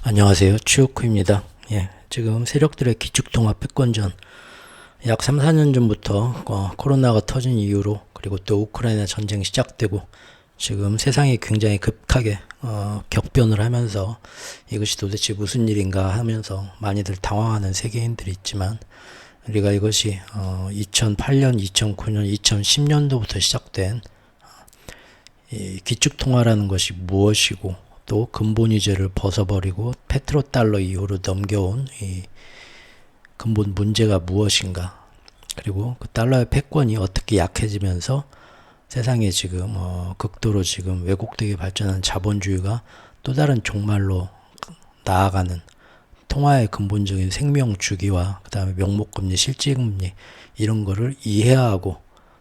안녕하세요. 추요코입니다. 지금 세력들의 기축통합 패권전 약 3, 4년 전부터 코로나가 터진 이후로 그리고 또 우크라이나 전쟁이 시작되고 지금 세상이 굉장히 급하게 격변을 하면서 이것이 도대체 무슨 일인가 하면서 많이들 당황하는 세계인들이 있지만 우리가 이것이 2008년, 2009년, 2010년도부터 시작된 이 기축통화라는 것이 무엇이고 또 근본 위제를 벗어버리고 페트로달러 이후로 넘겨온 이 근본 문제가 무엇인가, 그리고 그 달러의 패권이 어떻게 약해지면서 세상에 지금 극도로 지금 왜곡되게 발전한 자본주의가 또 다른 종말로 나아가는 통화의 근본적인 생명 주기와 그 다음에 명목금리, 실질금리 이런 거를 이해하고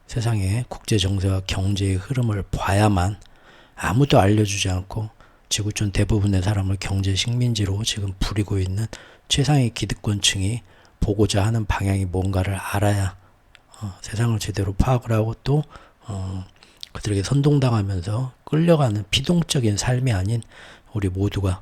세상의 국제 정세와 경제의 흐름을 봐야만, 아무도 알려주지 않고 지구촌 대부분의 사람을 경제 식민지로 지금 부리고 있는 최상위 기득권층이 보고자 하는 방향이 뭔가를 알아야 세상을 제대로 파악을 하고 또 그들에게 선동당하면서 끌려가는 피동적인 삶이 아닌 우리 모두가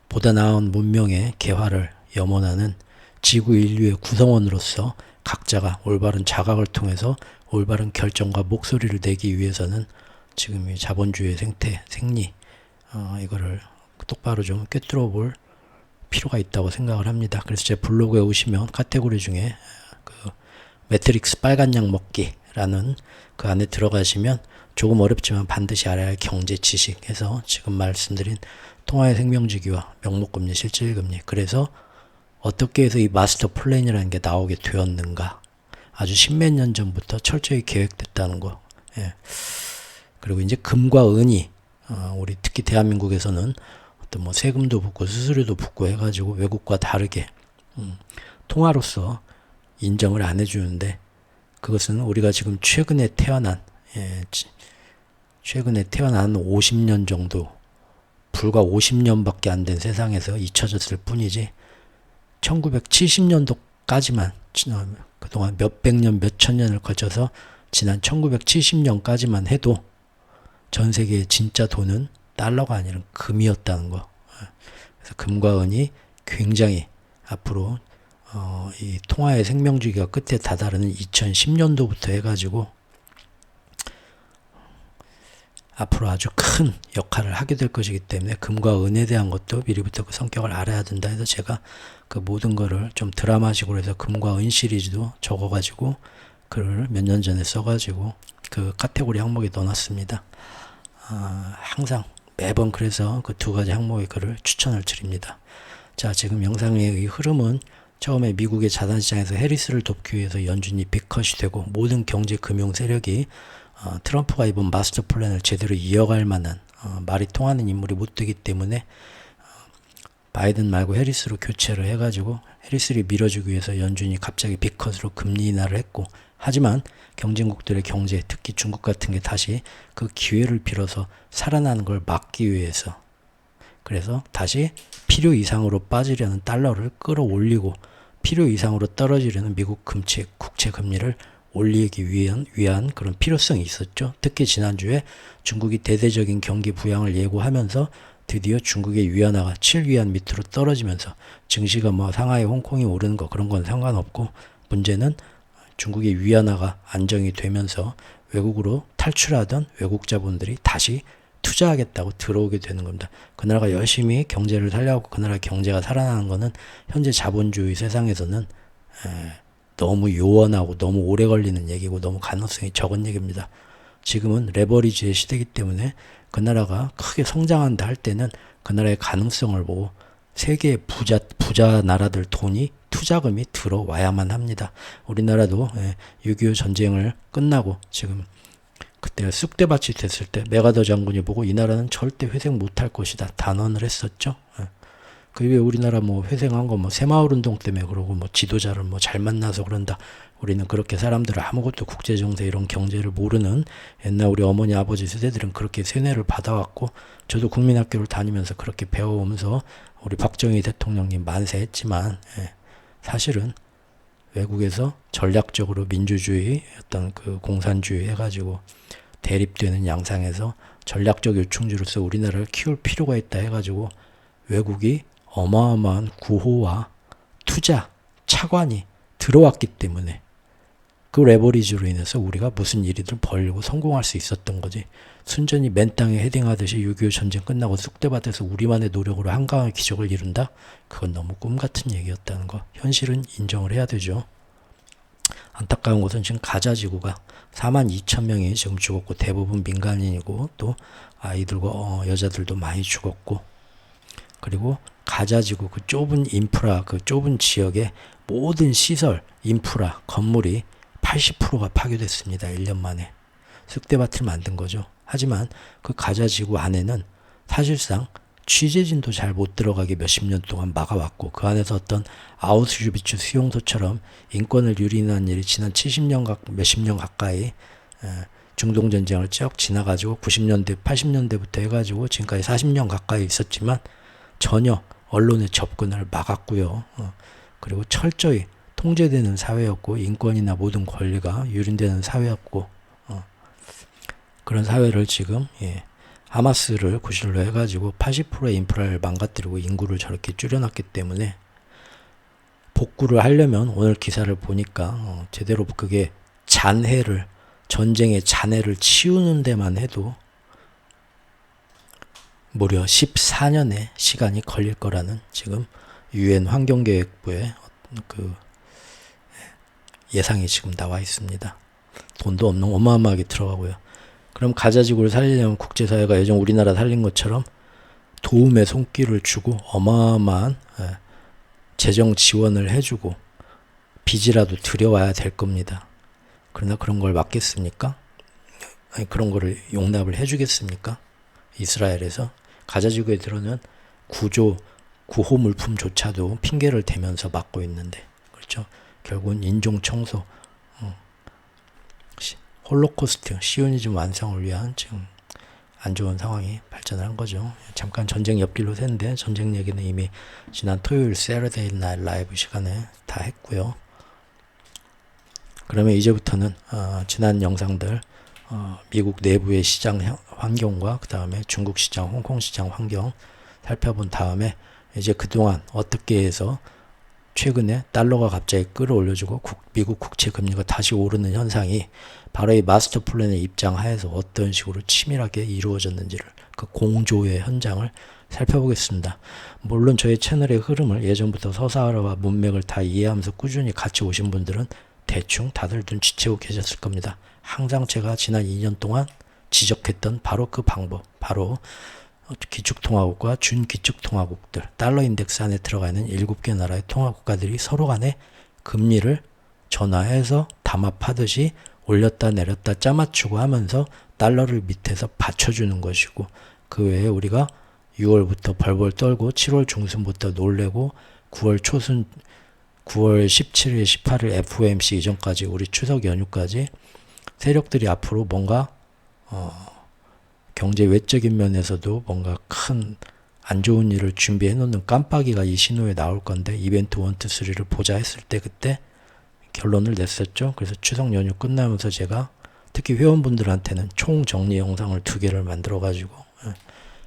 보다 나은 문명의 개화를 염원하는 지구 인류의 구성원으로서 각자가 올바른 자각을 통해서 올바른 결정과 목소리를 내기 위해서는 지금 이 자본주의의 생태, 생리 이거를 똑바로 좀 꿰뚫어 볼 필요가 있다고 생각을 합니다. 그래서 제 블로그에 오시면 카테고리 중에 그 매트릭스 빨간 약 먹기라는 그 안에 들어가시면 조금 어렵지만 반드시 알아야 할 경제 지식 해서 지금 말씀드린 통화의 생명주기와 명목금리, 실질금리, 그래서 어떻게 해서 이 마스터 플랜이라는 게 나오게 되었는가, 아주 십몇 년 전부터 철저히 계획됐다는 거. 그리고 이제 금과 은이 우리 특히 대한민국에서는 어떤 뭐 세금도 붙고 수수료도 붙고 해가지고 외국과 다르게 통화로서 인정을 안 해주는데, 그것은 우리가 지금 최근에 태어난 50년 정도, 불과 50년밖에 안 된 세상에서 잊혀졌을 뿐이지 1970년도까지만 그동안 몇백 년, 몇천 년을 거쳐서 지난 1970년까지만 해도 전 세계의 진짜 돈은 달러가 아니라 금이었다는 거. 그래서 금과 은이 굉장히 앞으로 이 통화의 생명주기가 끝에 다다르는 2010년도부터 해가지고 앞으로 아주 큰 역할을 하게 될 것이기 때문에 금과 은에 대한 것도 미리부터 그 성격을 알아야 된다 해서 제가 그 모든 거를 좀 드라마식으로 해서 금과 은 시리즈도 적어가지고 글을 몇 년 전에 써가지고 그 카테고리 항목에 넣어놨습니다. 항상 매번 그래서 그 두 가지 항목의 글을 추천을 드립니다. 자, 지금 영상의 이 흐름은 처음에 미국의 자산시장에서 해리스를 돕기 위해서 연준이 빅컷이 되고 모든 경제 금융 세력이 트럼프가 이번 마스터 플랜을 제대로 이어갈 만한 말이 통하는 인물이 못 되기 때문에 바이든 말고 해리스로 교체를 해가지고 해리스를 밀어주기 위해서 연준이 갑자기 빅컷으로 금리 인하를 했고, 하지만 경쟁국들의 경제, 특히 중국 같은 게 다시 그 기회를 빌어서 살아나는 걸 막기 위해서, 그래서 다시 필요 이상으로 빠지려는 달러를 끌어올리고 필요 이상으로 떨어지려는 미국 국채 금리를 올리기 위한 그런 필요성이 있었죠. 특히 지난주에 중국이 대대적인 경기 부양을 예고하면서 드디어 중국의 위안화가 7위안 밑으로 떨어지면서 증시가 뭐 상하이, 홍콩이 오르는 거 그런 건 상관없고, 문제는 중국의 위안화가 안정이 되면서 외국으로 탈출하던 외국 자본들이 다시 투자하겠다고 들어오게 되는 겁니다. 그 나라가 열심히 경제를 살려고 그 나라 경제가 살아나는 거는 현재 자본주의 세상에서는 너무 요원하고 너무 오래 걸리는 얘기고 너무 가능성이 적은 얘기입니다. 지금은 레버리지의 시대이기 때문에 그 나라가 크게 성장한다 할 때는 그 나라의 가능성을 보고 세계의 부자 나라들 돈이 투자금이 들어와야만 합니다. 우리나라도 6.25 전쟁을 끝나고 지금 그때 쑥대밭이 됐을 때 메가더 장군이 보고 이 나라는 절대 회생 못할 것이다 단언을 했었죠. 그 이후에 우리나라 뭐 회생한 거 뭐 새마을운동 때문에 그러고 뭐 지도자를 뭐 잘 만나서 그런다. 우리는 그렇게 사람들을 아무것도 국제정세 이런 경제를 모르는 옛날 우리 어머니 아버지 세대들은 그렇게 세뇌를 받아왔고, 저도 국민학교를 다니면서 그렇게 배워오면서 우리 박정희 대통령님 만세했지만 사실은 외국에서 전략적으로 민주주의 어떤 그 공산주의 해가지고 대립되는 양상에서 전략적 요충지로서 우리나라를 키울 필요가 있다 해가지고 외국이 어마어마한 구호와 투자, 차관이 들어왔기 때문에 그 레버리지로 인해서 우리가 무슨 일이든 벌리고 성공할 수 있었던 거지. 순전히 맨 땅에 헤딩하듯이 6.25 전쟁 끝나고 쑥대밭에서 우리만의 노력으로 한강의 기적을 이룬다? 그건 너무 꿈 같은 얘기였다는 거. 현실은 인정을 해야 되죠. 안타까운 것은 지금 가자 지구가 42,000명이 지금 죽었고 대부분 민간인이고 또 아이들과 여자들도 많이 죽었고 그리고 가자 지구 그 좁은 인프라 그 좁은 지역의 모든 시설, 인프라, 건물이 80%가 파괴됐습니다. 1년 만에. 쑥대밭을 만든 거죠. 하지만 그 가자 지구 안에는 사실상 취재진도 잘 못 들어가게 몇십 년 동안 막아왔고 그 안에서 어떤 아우슈비츠 수용소처럼 인권을 유린한 일이 지난 70년 몇십 년 가까이 중동전쟁을 쭉 지나가지고 90년대 80년대부터 해가지고 지금까지 40년 가까이 있었지만 전혀 언론의 접근을 막았고요. 그리고 철저히 통제되는 사회였고 인권이나 모든 권리가 유린되는 사회였고 그런 사회를 지금 하마스를 구실로 해가지고 80%의 인프라를 망가뜨리고 인구를 저렇게 줄여놨기 때문에 복구를 하려면 오늘 기사를 보니까 제대로 그게 잔해를 전쟁의 잔해를 치우는 데만 해도 무려 14년의 시간이 걸릴 거라는 지금 UN 환경계획부의 그 예상이 지금 나와 있습니다. 돈도 없는 어마어마하게 들어가고요. 그럼 가자지구를 살리려면 국제사회가 예전 우리나라 살린 것처럼 도움의 손길을 주고 어마어마한 재정 지원을 해주고 빚이라도 들여와야 될 겁니다. 그러나 그런 걸 막겠습니까? 아니, 그런 거를 용납을 해주겠습니까? 이스라엘에서 가자지구에 들어오는 구호 물품조차도 핑계를 대면서 막고 있는데 그렇죠? 결국은 인종 청소, 홀로코스트, 시오니즘 완성을 위한 지금 안 좋은 상황이 발전을 한 거죠. 잠깐 전쟁 옆길로 샜는데 전쟁 얘기는 이미 지난 토요일 세러데이 나잇 라이브 시간에 다 했고요. 그러면 이제부터는 지난 영상들 미국 내부의 시장 환경과 그 다음에 중국 시장, 홍콩 시장 환경 살펴본 다음에 이제 그동안 어떻게 해서 최근에 달러가 갑자기 끌어올려주고 미국 국채 금리가 다시 오르는 현상이 바로 이 마스터 플랜의 입장 하에서 어떤 식으로 치밀하게 이루어졌는지를 그 공조의 현장을 살펴보겠습니다. 물론 저희 채널의 흐름을 예전부터 서사와 문맥을 다 이해하면서 꾸준히 같이 오신 분들은 대충 다들 눈치채고 계셨을 겁니다. 항상 제가 지난 2년 동안 지적했던 바로 그 방법, 바로 기축통화국과 준기축통화국들, 달러 인덱스 안에 들어가 있는 7개 나라의 통화국가들이 서로 간에 금리를 전화해서 담합하듯이 올렸다 내렸다 짜맞추고 하면서 달러를 밑에서 받쳐주는 것이고 그 외에 우리가 6월부터 벌벌 떨고 7월 중순부터 놀래고 9월 초순 9월 17일, 18일 FOMC 이전까지 우리 추석 연휴까지 세력들이 앞으로 뭔가 경제 외적인 면에서도 뭔가 큰 안 좋은 일을 준비해 놓는 깜빡이가 이 신호에 나올 건데 이벤트 1, 2, 3를 보자 했을 때 그때 결론을 냈었죠. 그래서 추석 연휴 끝나면서 제가 특히 회원분들한테는 총 정리 영상을 2개를 만들어 가지고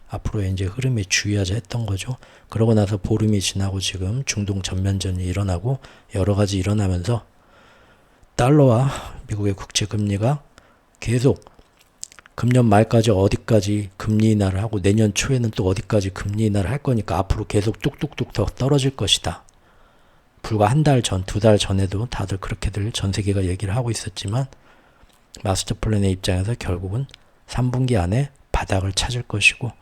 앞으로 이제 흐름에 주의하자 했던 거죠. 그러고 나서 보름이 지나고 지금 중동 전면전이 일어나고 여러 가지 일어나면서 달러와 미국의 국채 금리가 계속 금년 말까지 어디까지 금리 인하를 하고 내년 초에는 또 어디까지 금리 인하를 할 거니까 앞으로 계속 뚝뚝뚝 더 떨어질 것이다. 불과 한 달 전, 2달 전에도 다들 그렇게들 전 세계가 얘기를 하고 있었지만 마스터 플랜의 입장에서 결국은 3분기 안에 바닥을 찾을 것이고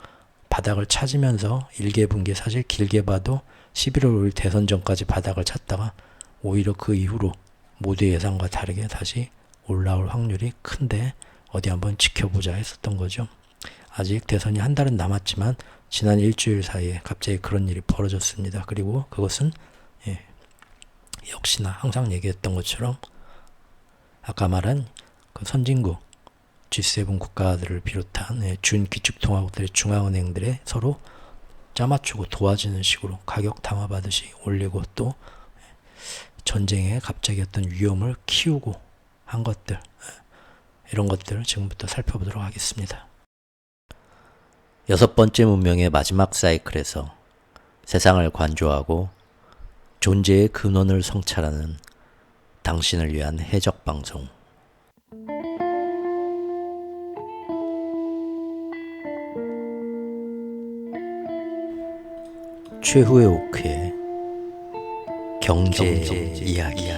바닥을 찾으면서 1개 분기 사실 길게 봐도 11월 5일 대선 전까지 바닥을 찾다가 오히려 그 이후로 모두의 예상과 다르게 다시 올라올 확률이 큰데 어디 한번 지켜보자 했었던 거죠. 아직 대선이 한 달은 남았지만 지난 일주일 사이에 갑자기 그런 일이 벌어졌습니다. 그리고 그것은 역시나 항상 얘기했던 것처럼 아까 말한 그 선진국 G7 국가들을 비롯한 준기축통화국들의 중앙은행들의 서로 짜맞추고 도와주는 식으로 가격 담화받듯이 올리고 또 전쟁에 갑자기 어떤 위험을 키우고 한 것들 이런 것들을 지금부터 살펴보도록 하겠습니다. 6번째 문명의 마지막 사이클에서 세상을 관조하고 존재의 근원을 성찰하는 당신을 위한 해적방송. 최후의 오크의 경제 이야기.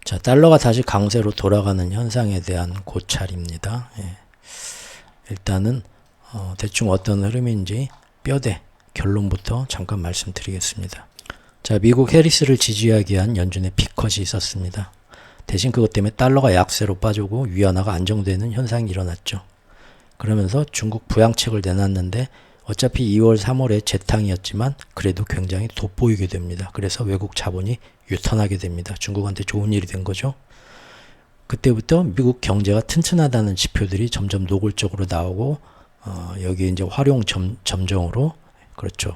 자, 달러가 다시 강세로 돌아가는 현상에 대한 고찰입니다. 일단은 대충 어떤 흐름인지 뼈대 결론부터 잠깐 말씀드리겠습니다. 자, 미국 해리스를 지지하기 위한 연준의 피컷이 있었습니다. 대신 그것 때문에 달러가 약세로 빠지고 위안화가 안정되는 현상이 일어났죠. 그러면서 중국 부양책을 내놨는데 어차피 2월, 3월에 재탕이었지만 그래도 굉장히 돋보이게 됩니다. 그래서 외국 자본이 유턴하게 됩니다. 중국한테 좋은 일이 된 거죠. 그때부터 미국 경제가 튼튼하다는 지표들이 점점 노골적으로 나오고 여기에 이제 활용 점정으로 그렇죠.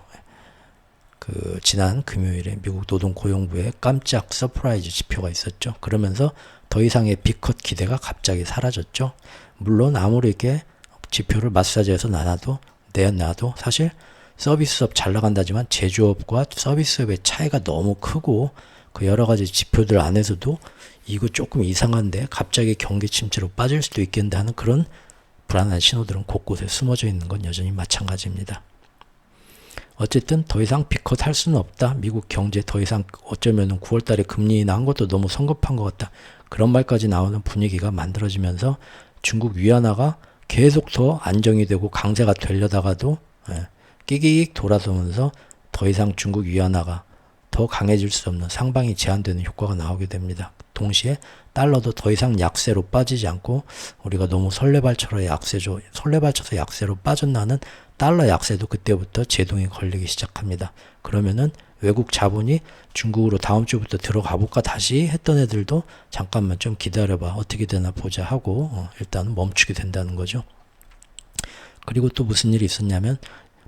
그 지난 금요일에 미국 노동고용부의 깜짝 서프라이즈 지표가 있었죠. 그러면서 더 이상의 B컷 기대가 갑자기 사라졌죠. 물론 아무리 이렇게 지표를 마사지해서 내놔도 사실 서비스업 잘 나간다지만 제조업과 서비스업의 차이가 너무 크고 그 여러 가지 지표들 안에서도 이거 조금 이상한데 갑자기 경기 침체로 빠질 수도 있겠는데 하는 그런 불안한 신호들은 곳곳에 숨어져 있는 건 여전히 마찬가지입니다. 어쨌든 더 이상 B컷 할 수는 없다. 미국 경제 더 이상 어쩌면 9월 달에 금리 인하한 것도 너무 성급한 것 같다. 그런 말까지 나오는 분위기가 만들어지면서 중국 위안화가 계속 더 안정이 되고 강세가 되려다가도 끼익 돌아서면서 더 이상 중국 위안화가 더 강해질 수 없는 상방이 제한되는 효과가 나오게 됩니다. 동시에 달러도 더 이상 약세로 빠지지 않고 우리가 너무 설레발쳐서 약세로 빠졌나는 달러 약세도 그때부터 제동이 걸리기 시작합니다. 그러면은 외국 자본이 중국으로 다음 주부터 들어가 볼까 다시 했던 애들도 잠깐만 좀 기다려봐 어떻게 되나 보자 하고 일단 멈추게 된다는 거죠. 그리고 또 무슨 일이 있었냐면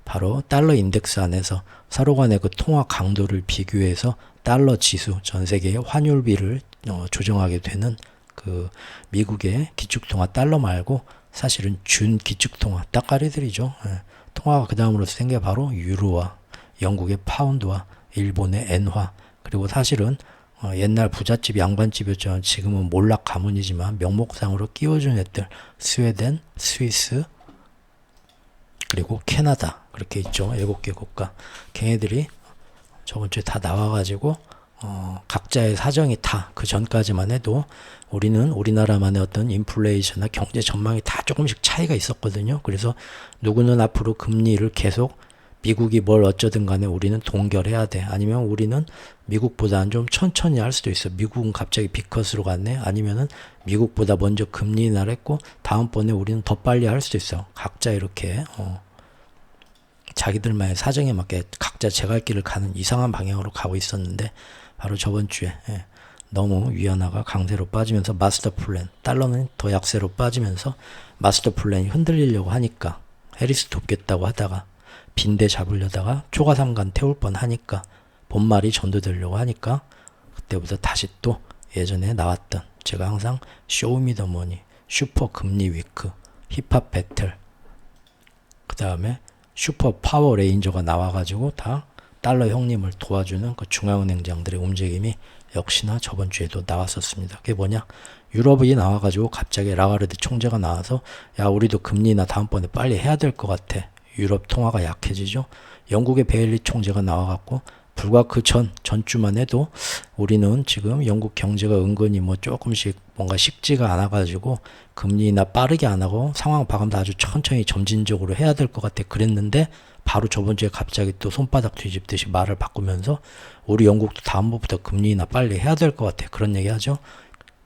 바로 달러 인덱스 안에서 서로 간의 그 통화 강도를 비교해서 달러 지수 전 세계의 환율비를 조정하게 되는 그 미국의 기축통화 달러 말고 사실은 준 기축통화 따까리들이죠. 통화가 그 다음으로 생게 바로 유로와 영국의 파운드와 일본의 엔화 그리고 사실은 옛날 부잣집 양반집이었죠. 지금은 몰락 가문이지만 명목상으로 끼워준 애들 스웨덴, 스위스 그리고 캐나다 그렇게 있죠. 7개 국가 걔네들이 저번 주에 다 나와가지고 각자의 사정이 다 그 전까지만 해도 우리나라만의 어떤 인플레이션이나 경제 전망이 다 조금씩 차이가 있었거든요. 그래서 누구는 앞으로 금리를 계속 미국이 뭘 어쩌든 간에 우리는 동결해야 돼. 아니면 우리는 미국보다는 좀 천천히 할 수도 있어. 미국은 갑자기 B컷으로 갔네. 아니면은 미국보다 먼저 금리 인하를 했고 다음번에 우리는 더 빨리 할 수도 있어. 각자 이렇게 자기들만의 사정에 맞게 각자 제갈길을 가는 이상한 방향으로 가고 있었는데 바로 저번 주에 너무 위안화가 강세로 빠지면서 마스터 플랜 달러는 더 약세로 빠지면서 마스터 플랜이 흔들리려고 하니까 해리스 돕겠다고 하다가 빈대 잡으려다가 초가삼간 태울 뻔 하니까 본말이 전도되려고 하니까 그때부터 다시 또 예전에 나왔던 제가 항상 쇼미더머니 슈퍼 금리 위크 힙합 배틀 그 다음에 슈퍼 파워 레인저가 나와가지고 다 달러 형님을 도와주는 그 중앙은행장들의 움직임이 역시나 저번 주에도 나왔었습니다. 그게 뭐냐? 유럽이 나와가지고 갑자기 라가르드 총재가 나와서 야 우리도 금리나 다음번에 빨리 해야 될 것 같아. 유럽 통화가 약해지죠. 영국의 베일리 총재가 나와갖고 불과 그 전주만 해도 우리는 지금 영국 경제가 은근히 뭐 조금씩 뭔가 식지가 않아가지고 금리 인하 빠르게 안 하고 상황 봐가면서 아주 천천히 점진적으로 해야 될 것 같아 그랬는데 바로 저번 주에 갑자기 또 손바닥 뒤집듯이 말을 바꾸면서 우리 영국도 다음번부터 금리 인하 빨리 해야 될 것 같아 그런 얘기 하죠.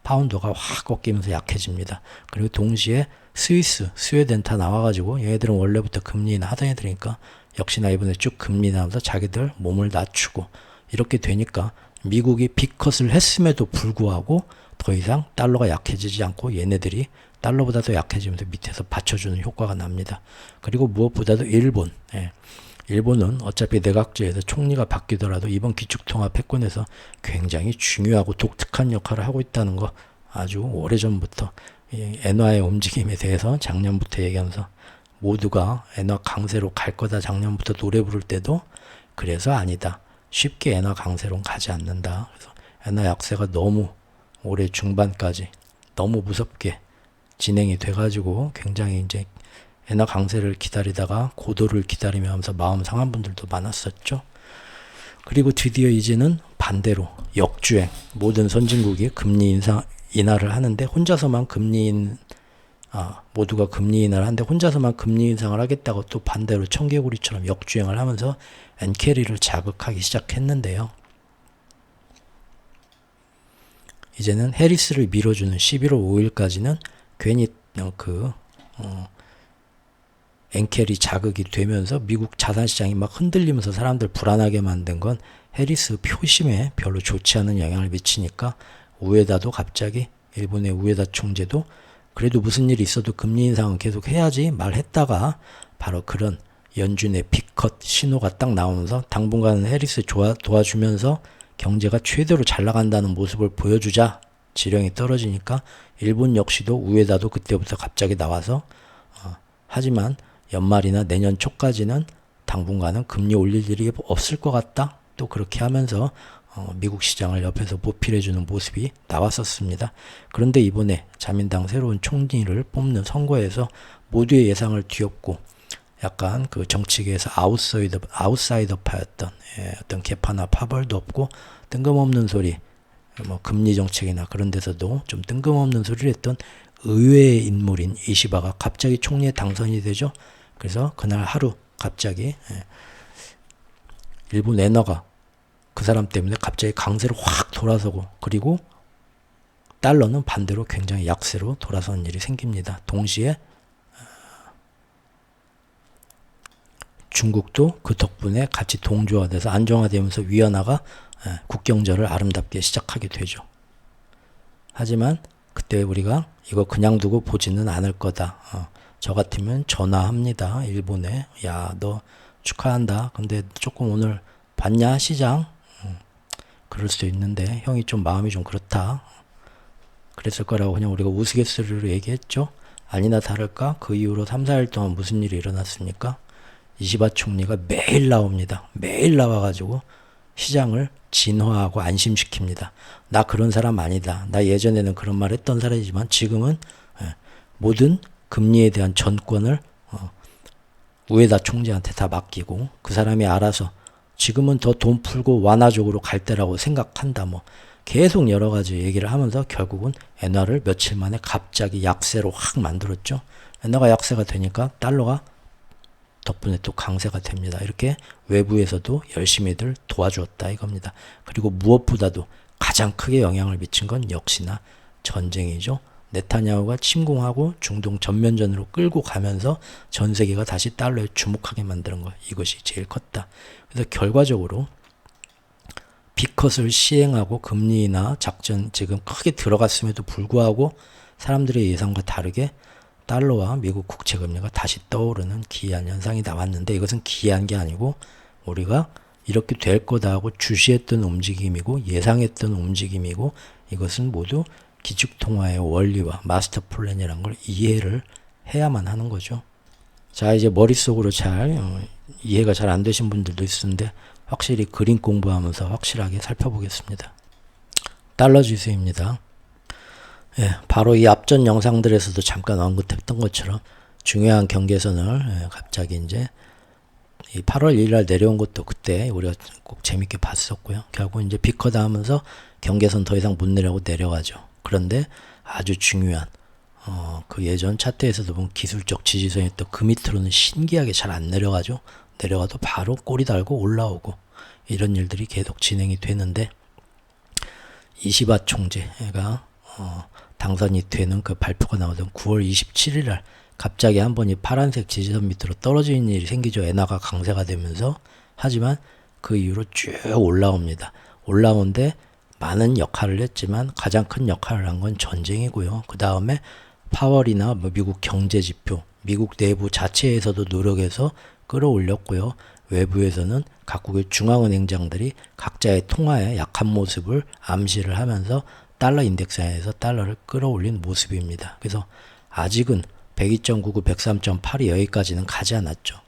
파운드가 확 꺾이면서 약해집니다. 그리고 동시에 스웨덴 다 나와가지고 얘네들은 원래부터 금리 인하 하던 애들이니까 역시나 이번에 쭉 금리 인하하면서 자기들 몸을 낮추고 이렇게 되니까 미국이 빅컷을 했음에도 불구하고 더 이상 달러가 약해지지 않고 얘네들이 달러보다 더 약해지면서 밑에서 받쳐주는 효과가 납니다. 그리고 무엇보다도 일본. 일본은 어차피 내각제에서 총리가 바뀌더라도 이번 기축통화 패권에서 굉장히 중요하고 독특한 역할을 하고 있다는 거 아주 오래전부터 엔화의 움직임에 대해서 작년부터 얘기하면서 모두가 엔화 강세로 갈 거다 작년부터 노래 부를 때도 그래서 아니다. 쉽게 엔화 강세로 가지 않는다. 그래서 엔화 약세가 너무 올해 중반까지 너무 무섭게 진행이 돼가지고 굉장히 이제 엔화 강세를 기다리다가 고도를 기다리며 하면서 마음 상한 분들도 많았었죠. 그리고 드디어 이제는 반대로 역주행 모든 선진국이 금리 인하를 하는데 혼자서만 모두가 금리 인하를 하는데 혼자서만 금리 인상을 하겠다고 또 반대로 청개구리처럼 역주행을 하면서 엔캐리를 자극하기 시작했는데요. 이제는 해리스를 밀어주는 11월 5일까지는 괜히 엔캐리 자극이 되면서 미국 자산시장이 막 흔들리면서 사람들 불안하게 만든 건 해리스 표심에 별로 좋지 않은 영향을 미치니까 우에다도 갑자기 일본의 우에다 총재도 그래도 무슨 일이 있어도 금리 인상은 계속 해야지 말했다가 바로 그런 연준의 빅컷 신호가 딱 나오면서 당분간은 해리스 도와주면서 경제가 최대로 잘 나간다는 모습을 보여주자 지령이 떨어지니까 일본 역시도 우에다도 그때부터 갑자기 나와서 하지만 연말이나 내년 초까지는 당분간은 금리 올릴 일이 없을 것 같다. 또 그렇게 하면서 미국 시장을 옆에서 보필해주는 모습이 나왔었습니다. 그런데 이번에 자민당 새로운 총리를 뽑는 선거에서 모두의 예상을 뒤엎고 약간 그 정치계에서 아웃사이더파였던 어떤 개파나 파벌도 없고 뜬금없는 소리 뭐 금리 정책이나 그런 데서도 좀 뜬금없는 소리를 했던 의외의 인물인 이시바가 갑자기 총리에 당선이 되죠. 그래서 그날 하루 갑자기 일본 엔화가 그 사람 때문에 갑자기 강세로 확 돌아서고 그리고 달러는 반대로 굉장히 약세로 돌아서는 일이 생깁니다. 동시에 중국도 그 덕분에 같이 동조화돼서 안정화되면서 위안화가 국경절을 아름답게 시작하게 되죠. 하지만 그때 우리가 이거 그냥 두고 보지는 않을 거다. 저 같으면 전화합니다. 일본에. 야, 너 축하한다. 근데 조금 오늘 봤냐 시장? 그럴 수도 있는데 형이 좀 마음이 좀 그렇다. 그랬을 거라고 그냥 우리가 우스갯소리로 얘기했죠. 아니나 다를까 그 이후로 3, 4일 동안 무슨 일이 일어났습니까? 이시바 총리가 매일 나옵니다. 매일 나와가지고 시장을 진화하고 안심시킵니다. 나 그런 사람 아니다. 나 예전에는 그런 말 했던 사람이지만 지금은 모든 금리에 대한 전권을 우에다 총재한테 다 맡기고 그 사람이 알아서 지금은 더 돈 풀고 완화적으로 갈 때라고 생각한다. 뭐 계속 여러 가지 얘기를 하면서 결국은 엔화를 며칠 만에 갑자기 약세로 확 만들었죠. 엔화가 약세가 되니까 달러가 덕분에 또 강세가 됩니다. 이렇게 외부에서도 열심히들 도와주었다 이겁니다. 그리고 무엇보다도 가장 크게 영향을 미친 건 역시나 전쟁이죠. 네타냐후가 침공하고 중동 전면전으로 끌고 가면서 전 세계가 다시 달러에 주목하게 만드는 것. 이것이 제일 컸다. 그래서 결과적으로 빅컷을 시행하고 금리나 작전 지금 크게 들어갔음에도 불구하고 사람들의 예상과 다르게 달러와 미국 국채 금리가 다시 떠오르는 기이한 현상이 나왔는데 이것은 기이한 게 아니고 우리가 이렇게 될 거다 하고 주시했던 움직임이고 예상했던 움직임이고 이것은 모두 기축통화의 원리와 마스터 플랜이라는 걸 이해를 해야만 하는 거죠. 자, 이제 머릿속으로 잘 이해가 잘 안 되신 분들도 있는데 확실히 그림 공부하면서 확실하게 살펴보겠습니다. 달러 지수입니다. 바로 이 앞전 영상들에서도 잠깐 언급했던 것처럼 중요한 경계선을 갑자기 이제 이 8월 1일 날 내려온 것도 그때 우리가 꼭 재밌게 봤었고요. 결국 이제 비커다 하면서 경계선 더 이상 못 내려고 내려가죠. 그런데 아주 중요한 그 예전 차트에서도 보면 기술적 지지선이었던 그 밑으로는 신기하게 잘 안 내려가죠. 내려가도 바로 꼬리 달고 올라오고 이런 일들이 계속 진행이 되는데 이시바 총재가 당선이 되는 그 발표가 나오던 9월 27일 날 갑자기 한 번이 파란색 지지선 밑으로 떨어지는 일이 생기죠. 엔화가 강세가 되면서. 하지만 그 이후로 쭉 올라옵니다. 올라오는데 많은 역할을 했지만 가장 큰 역할을 한 건 전쟁이고요. 그 다음에 파월이나 뭐 미국 경제지표, 미국 내부 자체에서도 노력해서 끌어올렸고요. 외부에서는 각국의 중앙은행장들이 각자의 통화의 약한 모습을 암시를 하면서 달러 인덱스에서 달러를 끌어올린 모습입니다. 그래서 아직은 102.99, 103.8이 여기까지는 가지 않았죠.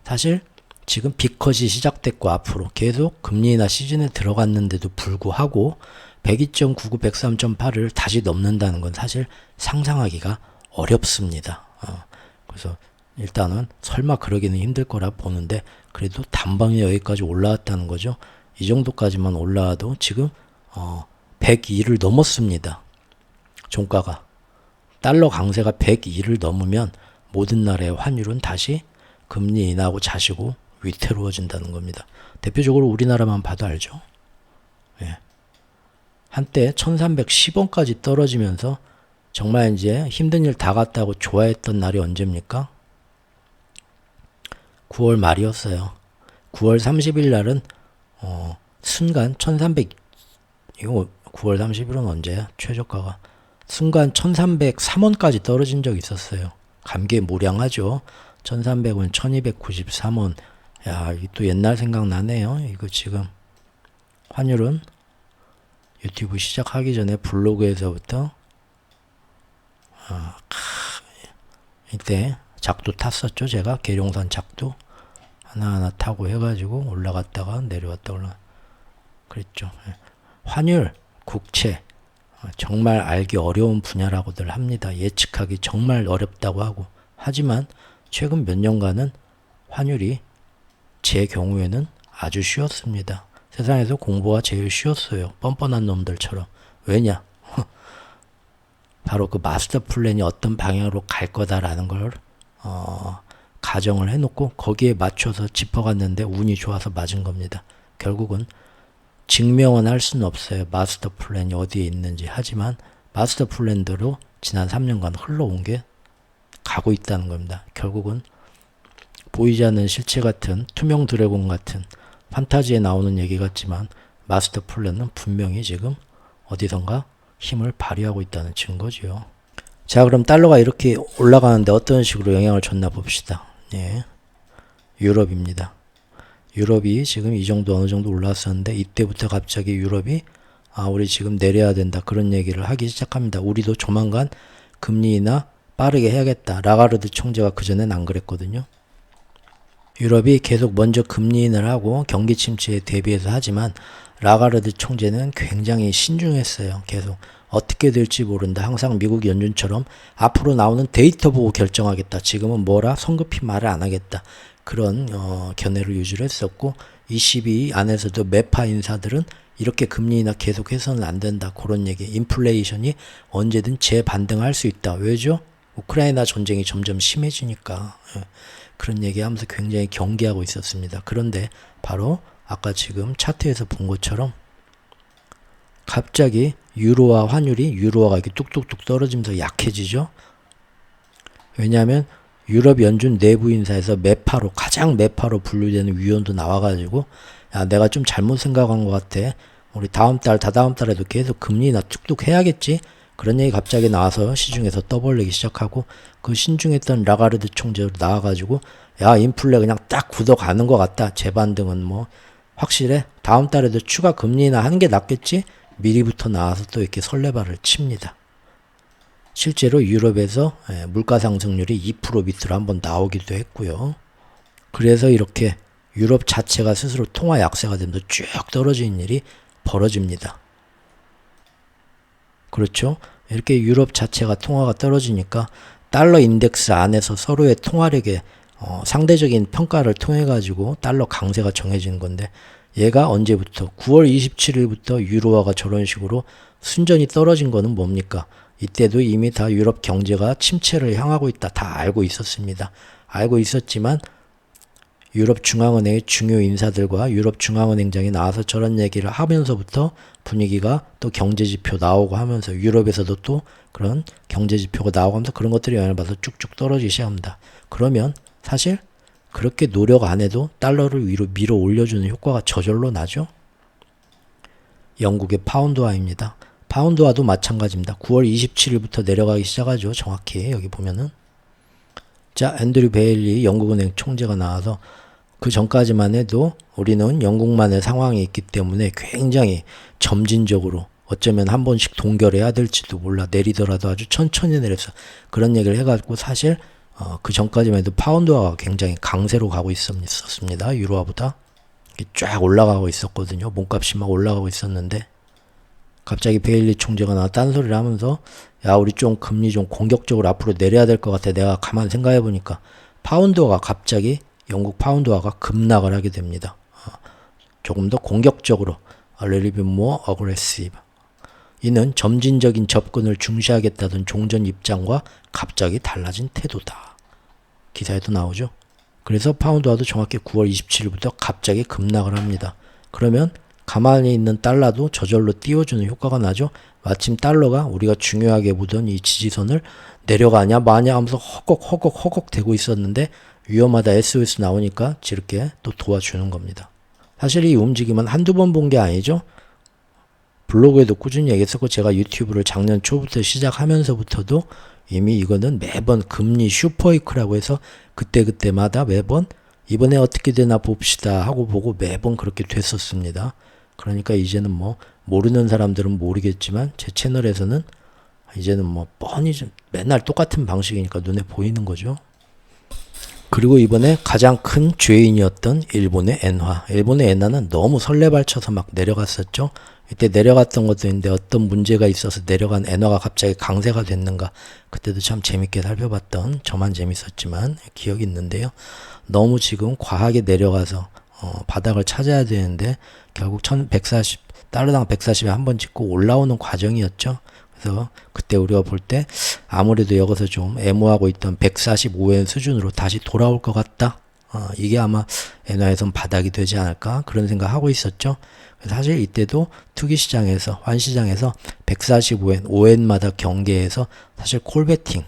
사실 지금 빅컷이 시작됐고 앞으로 계속 금리 인하 시즌에 들어갔는데도 불구하고 102.99, 103.8을 다시 넘는다는 건 사실 상상하기가 어렵습니다. 그래서 일단은 설마 그러기는 힘들 거라 보는데 그래도 단방에 여기까지 올라왔다는 거죠. 이 정도까지만 올라와도 지금 102를 넘었습니다. 종가가. 달러 강세가 102를 넘으면 모든 나라의 환율은 다시 금리 인하하고 자시고 위태로워진다는 겁니다. 대표적으로 우리나라만 봐도 알죠. 예. 한때 1310원까지 떨어지면서 정말 이제 힘든 일 다 갔다고 좋아했던 날이 언제입니까? 9월 말이었어요. 9월 30일 날은 순간 1300 이거 9월 30일은 언제야? 최저가가 순간 1303원까지 떨어진 적이 있었어요. 감개무량하죠. 1300원, 1293원. 야, 또 옛날 생각나네요. 이거 지금 환율은 유튜브 시작하기 전에 블로그에서부터 이때 작두 탔었죠. 제가 계룡산 작두 하나하나 타고 해가지고 올라갔다가 내려왔다 그랬죠. 환율, 국채 정말 알기 어려운 분야라고들 합니다. 예측하기 정말 어렵다고 하고 하지만 최근 몇 년간은 환율이 제 경우에는 아주 쉬웠습니다. 세상에서 공부가 제일 쉬웠어요. 뻔뻔한 놈들처럼. 왜냐? 바로 그 마스터 플랜이 어떤 방향으로 갈 거다라는 걸 가정을 해놓고 거기에 맞춰서 짚어갔는데 운이 좋아서 맞은 겁니다. 결국은 증명은 할 수는 없어요. 마스터 플랜이 어디에 있는지. 하지만 마스터 플랜대로 지난 3년간 흘러온 게 가고 있다는 겁니다. 결국은 보이지 않는 실체 같은 투명 드래곤 같은 판타지에 나오는 얘기 같지만 마스터 플랜은 분명히 지금 어디선가 힘을 발휘하고 있다는 증거지요. 자, 그럼 달러가 이렇게 올라가는데 어떤 식으로 영향을 줬나 봅시다. 예. 유럽입니다. 유럽이 지금 이 정도 어느 정도 올랐었는데 이때부터 갑자기 유럽이 우리 지금 내려야 된다 그런 얘기를 하기 시작합니다. 우리도 조만간 금리 인하 빠르게 해야겠다. 라가르드 총재가 그전엔 안 그랬거든요. 유럽이 계속 먼저 금리 인하를 하고 경기 침체에 대비해서 하지만 라가르드 총재는 굉장히 신중했어요. 계속 어떻게 될지 모른다. 항상 미국 연준처럼 앞으로 나오는 데이터 보고 결정하겠다. 지금은 뭐라 성급히 말을 안 하겠다. 그런 견해를 유지를 했었고 ECB 안에서도 매파 인사들은 이렇게 금리 인하 계속해서는 안 된다. 그런 얘기. 인플레이션이 언제든 재반등할 수 있다. 왜죠? 우크라이나 전쟁이 점점 심해지니까. 그런 얘기하면서 굉장히 경계하고 있었습니다. 그런데 바로 아까 지금 차트에서 본 것처럼 갑자기 유로화 환율이 유로화가 이렇게 뚝뚝뚝 떨어지면서 약해지죠. 왜냐하면 유럽 연준 내부 인사에서 매파로 가장 매파로 분류되는 위원도 나와가지고 야 내가 좀 잘못 생각한 것 같아. 우리 다음 달 다다음 달에도 계속 금리 인하 뚝뚝 해야겠지. 그런 얘기 갑자기 나와서 시중에서 떠벌리기 시작하고 그 신중했던 라가르드 총재로 나와가지고 야 인플레 그냥 딱 굳어가는 것 같다. 재반등은 뭐 확실해. 다음 달에도 추가 금리 인하 하는 게 낫겠지. 미리부터 나와서 또 이렇게 설레발을 칩니다. 실제로 유럽에서 물가 상승률이 2% 밑으로 한번 나오기도 했고요. 그래서 이렇게 유럽 자체가 스스로 통화 약세가 되면서 쭉 떨어지는 일이 벌어집니다. 그렇죠? 이렇게 유럽 자체가 통화가 떨어지니까 달러 인덱스 안에서 서로의 통화력에 상대적인 평가를 통해 가지고 달러 강세가 정해지는 건데 얘가 언제부터 9월 27일부터 유로화가 저런 식으로 순전히 떨어진 거는 뭡니까? 이때도 이미 다 유럽 경제가 침체를 향하고 있다. 다 알고 있었습니다. 알고 있었지만 유럽 중앙은행의 중요 인사들과 유럽 중앙은행장이 나와서 저런 얘기를 하면서부터 분위기가 또 경제지표 나오고 하면서 유럽에서도 또 그런 경제지표가 나오고 하면서 그런 것들이 영향을 받아서 쭉쭉 떨어지기 시작합니다. 그러면 사실 그렇게 노력 안 해도 달러를 위로 밀어 올려주는 효과가 저절로 나죠. 영국의 파운드화입니다. 파운드화도 마찬가지입니다. 9월 27일부터 내려가기 시작하죠. 정확히 여기 보면은 자, 앤드류 베일리 영국은행 총재가 나와서 그 전까지만 해도 우리는 영국만의 상황이 있기 때문에 굉장히 점진적으로 어쩌면 한 번씩 동결해야 될지도 몰라 내리더라도 아주 천천히 내려서 그런 얘기를 해가지고 사실 그 전까지만 해도 파운드화가 굉장히 강세로 가고 있었습니다. 유로화보다 쫙 올라가고 있었거든요. 몸값이 막 올라가고 있었는데 갑자기 베일리 총재가 나와 딴소리를 하면서 야 우리 좀 금리 좀 공격적으로 앞으로 내려야 될 것 같아. 내가 가만 생각해 보니까 파운드화가 갑자기 영국 파운드화가 급락을 하게 됩니다. 조금 더 공격적으로 a little bit more aggressive. 이는 점진적인 접근을 중시하겠다던 종전 입장과 갑자기 달라진 태도다. 기사에도 나오죠. 그래서 파운드화도 정확히 9월 27일부터 갑자기 급락을 합니다. 그러면 가만히 있는 달러도 저절로 띄워주는 효과가 나죠. 마침 달러가 우리가 중요하게 보던 이 지지선을 내려가냐 마냐 하면서 허걱 되고 있었는데 위험하다 SOS 나오니까 이렇게 또 도와주는 겁니다. 사실 이 움직임은 한두 번 본 게 아니죠. 블로그에도 꾸준히 얘기했었고 제가 유튜브를 작년 초부터 시작하면서부터도 이미 이거는 매번 금리 슈퍼이크라고 해서 그때마다 매번 이번에 어떻게 되나 봅시다 하고 보고 매번 그렇게 됐었습니다. 그러니까 이제는 뭐 모르는 사람들은 모르겠지만 제 채널에서는 이제는 뭐 뻔히 좀 맨날 똑같은 방식이니까 눈에 보이는 거죠. 그리고 이번에 가장 큰 죄인이었던 일본의 엔화. 일본의 엔화는 너무 설레발쳐서 막 내려갔었죠. 이때 내려갔던 것도 있는데 어떤 문제가 있어서 내려간 엔화가 갑자기 강세가 됐는가. 그때도 참 재밌게 살펴봤던 저만 재밌었지만 기억이 있는데요. 너무 지금 과하게 내려가서 바닥을 찾아야 되는데 결국 1140 달러당 140에 한 번 찍고 올라오는 과정이었죠. 그래서 그때 우리가 볼 때 아무래도 여기서 좀 애모하고 있던 145엔 수준으로 다시 돌아올 것 같다. 이게 아마 엔화에선 바닥이 되지 않을까 그런 생각하고 있었죠. 사실 이때도 투기시장에서 환시장에서 145엔 5엔마다 경계에서 사실 콜베팅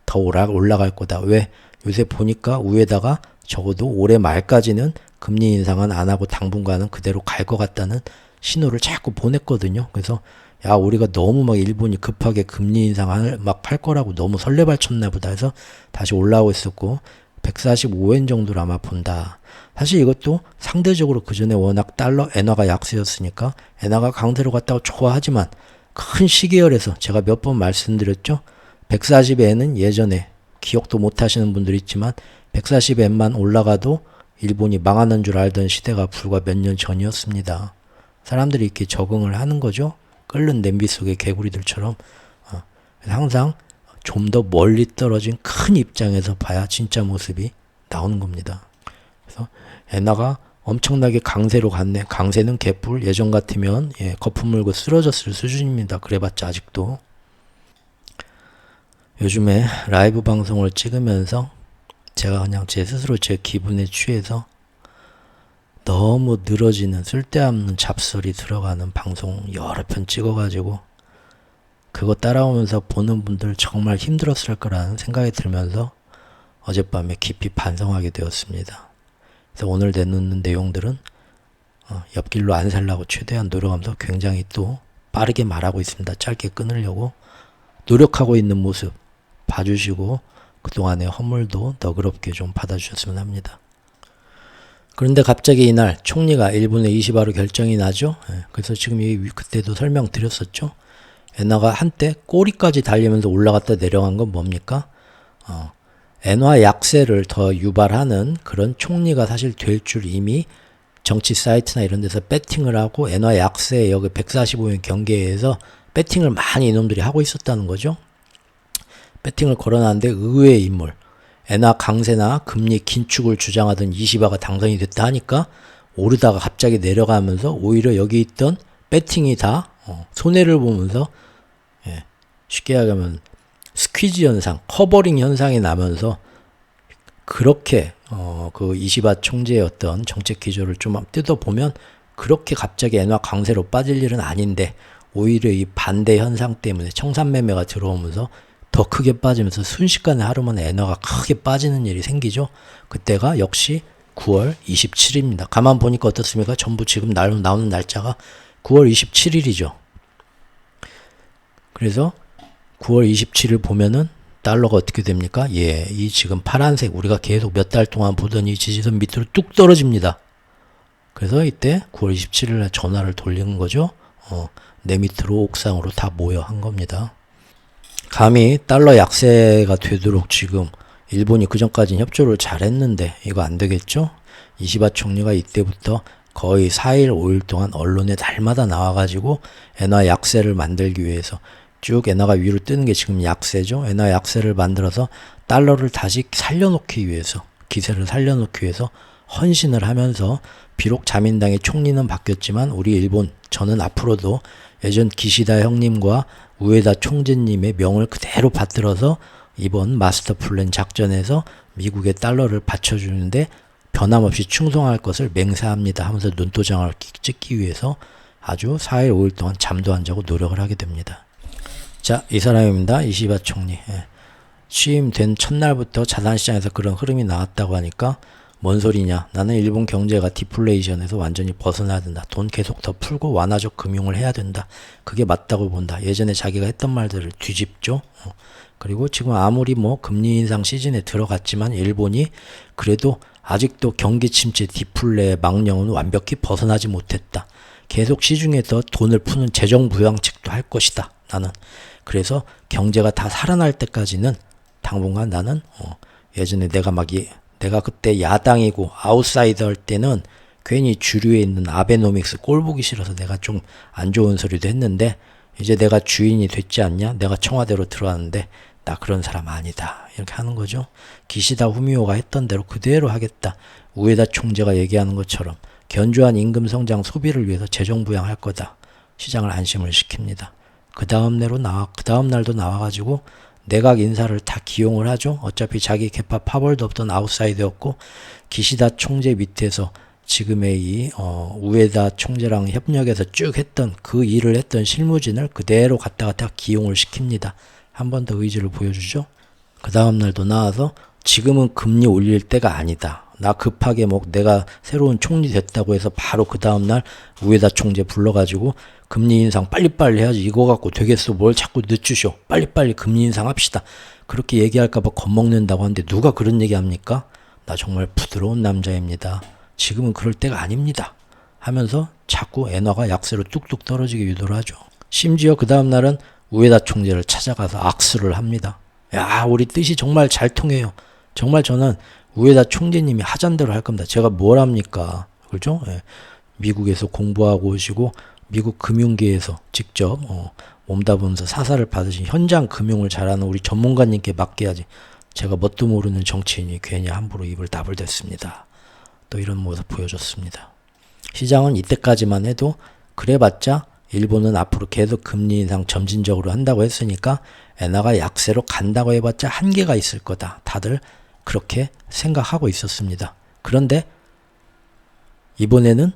더 올라갈 거다. 왜? 요새 보니까 위에다가 적어도 올해 말까지는 금리 인상은 안 하고 당분간은 그대로 갈 것 같다는 신호를 자꾸 보냈거든요. 그래서 야 우리가 너무 막 일본이 급하게 금리 인상을 막 할 거라고 너무 설레발쳤나 보다 해서 다시 올라오고 있었고 145엔 정도로 아마 본다. 사실 이것도 상대적으로 그 전에 워낙 달러 엔화가 약세였으니까 엔화가 강세로 갔다고 좋아하지만 큰 시계열에서 제가 몇 번 말씀드렸죠. 140엔은 예전에 기억도 못 하시는 분들 있지만 140엔만 올라가도 일본이 망하는 줄 알던 시대가 불과 몇 년 전이었습니다. 사람들이 이렇게 적응을 하는 거죠. 끓는 냄비 속의 개구리들처럼. 항상 좀 더 멀리 떨어진 큰 입장에서 봐야 진짜 모습이 나오는 겁니다. 그래서 엔화가 엄청나게 강세로 갔네. 강세는 개뿔. 예전 같으면 거품 물고 쓰러졌을 수준입니다. 그래봤자 아직도. 요즘에 라이브 방송을 찍으면서 제가 그냥 제 스스로 제 기분에 취해서 너무 늘어지는 쓸데없는 잡소리 들어가는 방송 여러 편 찍어가지고 그거 따라오면서 보는 분들 정말 힘들었을 거라는 생각이 들면서 어젯밤에 깊이 반성하게 되었습니다. 그래서 오늘 내놓는 내용들은 옆길로 안 살라고 최대한 노력하면서 굉장히 또 빠르게 말하고 있습니다. 짧게 끊으려고 노력하고 있는 모습 봐주시고 그동안의 허물도 너그럽게 좀 받아주셨으면 합니다. 그런데 갑자기 이날 총리가 1분에 20화로 결정이 나죠. 그래서 지금 그때도 설명드렸었죠. 엔화가 한때 꼬리까지 달리면서 올라갔다 내려간 건 뭡니까? 엔화 약세를 더 유발하는 그런 총리가 사실 될 줄 이미 정치 사이트나 이런 데서 배팅을 하고 엔화 약세 여기 145엔 경계에서 배팅을 많이 이놈들이 하고 있었다는 거죠. 배팅을 걸어놨는데 의외의 인물 엔화 강세나 금리 긴축을 주장하던 이시바가 당선이 됐다 하니까 오르다가 갑자기 내려가면서 오히려 여기 있던 배팅이 다 손해를 보면서 쉽게 얘기하면 스퀴즈 현상, 커버링 현상이 나면서 그렇게 그 이시바 총재의 어떤 정책 기조를 좀 뜯어보면 그렇게 갑자기 엔화 강세로 빠질 일은 아닌데 오히려 이 반대 현상 때문에 청산 매매가 들어오면서 더 크게 빠지면서 순식간에 하루 만에 엔화가 크게 빠지는 일이 생기죠. 그때가 역시 9월 27일입니다. 가만 보니까 어떻습니까? 전부 지금 나오는 날짜가 9월 27일이죠. 그래서 9월 27일 보면은 달러가 어떻게 됩니까? 이 지금 파란색 우리가 계속 몇 달 동안 보던 이 지지선 밑으로 뚝 떨어집니다. 그래서 이때 9월 27일에 전화를 돌리는 거죠. 내 밑으로 옥상으로 다 모여 한 겁니다. 감히 달러 약세가 되도록 지금 일본이 그전까지는 협조를 잘했는데 이거 안 되겠죠? 이시바 총리가 이때부터 거의 4일, 5일 동안 언론에 날마다 나와가지고 엔화 약세를 만들기 위해서 쭉 엔화가 위로 뜨는 게 지금 약세죠. 엔화 약세를 만들어서 달러를 다시 살려놓기 위해서, 기세를 살려놓기 위해서 헌신을 하면서 비록 자민당의 총리는 바뀌었지만 우리 일본, 저는 앞으로도 예전 기시다 형님과 우에다 총재님의 명을 그대로 받들어서 이번 마스터 플랜 작전에서 미국의 달러를 받쳐주는데 변함없이 충성할 것을 맹세합니다 하면서 눈도장을 찍기 위해서 아주 4일, 5일 동안 잠도 안 자고 노력을 하게 됩니다. 자, 이 사람입니다. 이시바 총리. 취임된 첫날부터 자산시장에서 그런 흐름이 나왔다고 하니까 뭔 소리냐. 나는 일본 경제가 디플레이션에서 완전히 벗어나야 된다. 돈 계속 더 풀고 완화적 금융을 해야 된다. 그게 맞다고 본다. 예전에 자기가 했던 말들을 뒤집죠. 그리고 지금 아무리 뭐 금리 인상 시즌에 들어갔지만 일본이 그래도 아직도 경기 침체 디플레 망령은 완벽히 벗어나지 못했다. 계속 시중에서 돈을 푸는 재정 부양책도 할 것이다. 나는. 그래서 경제가 다 살아날 때까지는 당분간 나는 예전에 내가 그때 야당이고 아웃사이더 할 때는 괜히 주류에 있는 아베노믹스 꼴 보기 싫어서 내가 좀 안 좋은 소리도 했는데 이제 내가 주인이 됐지 않냐? 내가 청와대로 들어왔는데 나 그런 사람 아니다. 이렇게 하는 거죠. 기시다 후미오가 했던 대로 그대로 하겠다. 우에다 총재가 얘기하는 것처럼 견조한 임금 성장 소비를 위해서 재정 부양할 거다. 시장을 안심을 시킵니다. 그 다음 날도 나와가지고 내각 인사를 다 기용을 하죠. 어차피 자기 개파 파벌도 없던 아웃사이더였고 기시다 총재 밑에서 지금의 이 우에다 총재랑 협력해서 쭉 했던 그 일을 했던 실무진을 그대로 갖다가 다 기용을 시킵니다. 한 번 더 의지를 보여주죠. 그 다음 날도 나와서 지금은 금리 올릴 때가 아니다. 나 급하게 내가 새로운 총리 됐다고 해서 바로 그 다음 날 우에다 총재 불러가지고 금리 인상 빨리빨리 해야지. 이거 갖고 되겠어. 뭘 자꾸 늦추셔. 빨리빨리 금리 인상 합시다. 그렇게 얘기할까봐 겁먹는다고 하는데 누가 그런 얘기 합니까? 나 정말 부드러운 남자입니다. 지금은 그럴 때가 아닙니다. 하면서 자꾸 엔화가 약세로 뚝뚝 떨어지게 유도를 하죠. 심지어 그 다음 날은 우에다 총재를 찾아가서 악수를 합니다. 야, 우리 뜻이 정말 잘 통해요. 정말 저는 우에다 총재님이 하잔 대로 할 겁니다. 제가 뭘 합니까? 그렇죠? 미국에서 공부하고 오시고 미국 금융계에서 직접 몸담으면서 사사를 받으신 현장 금융을 잘하는 우리 전문가님께 맡겨야지. 제가 뭣도 모르는 정치인이 괜히 함부로 입을 나불댔습니다. 또 이런 모습 보여줬습니다. 시장은 이때까지만 해도 그래봤자 일본은 앞으로 계속 금리 인상 점진적으로 한다고 했으니까 엔화가 약세로 간다고 해봤자 한계가 있을 거다. 다들 그렇게 생각하고 있었습니다. 그런데 이번에는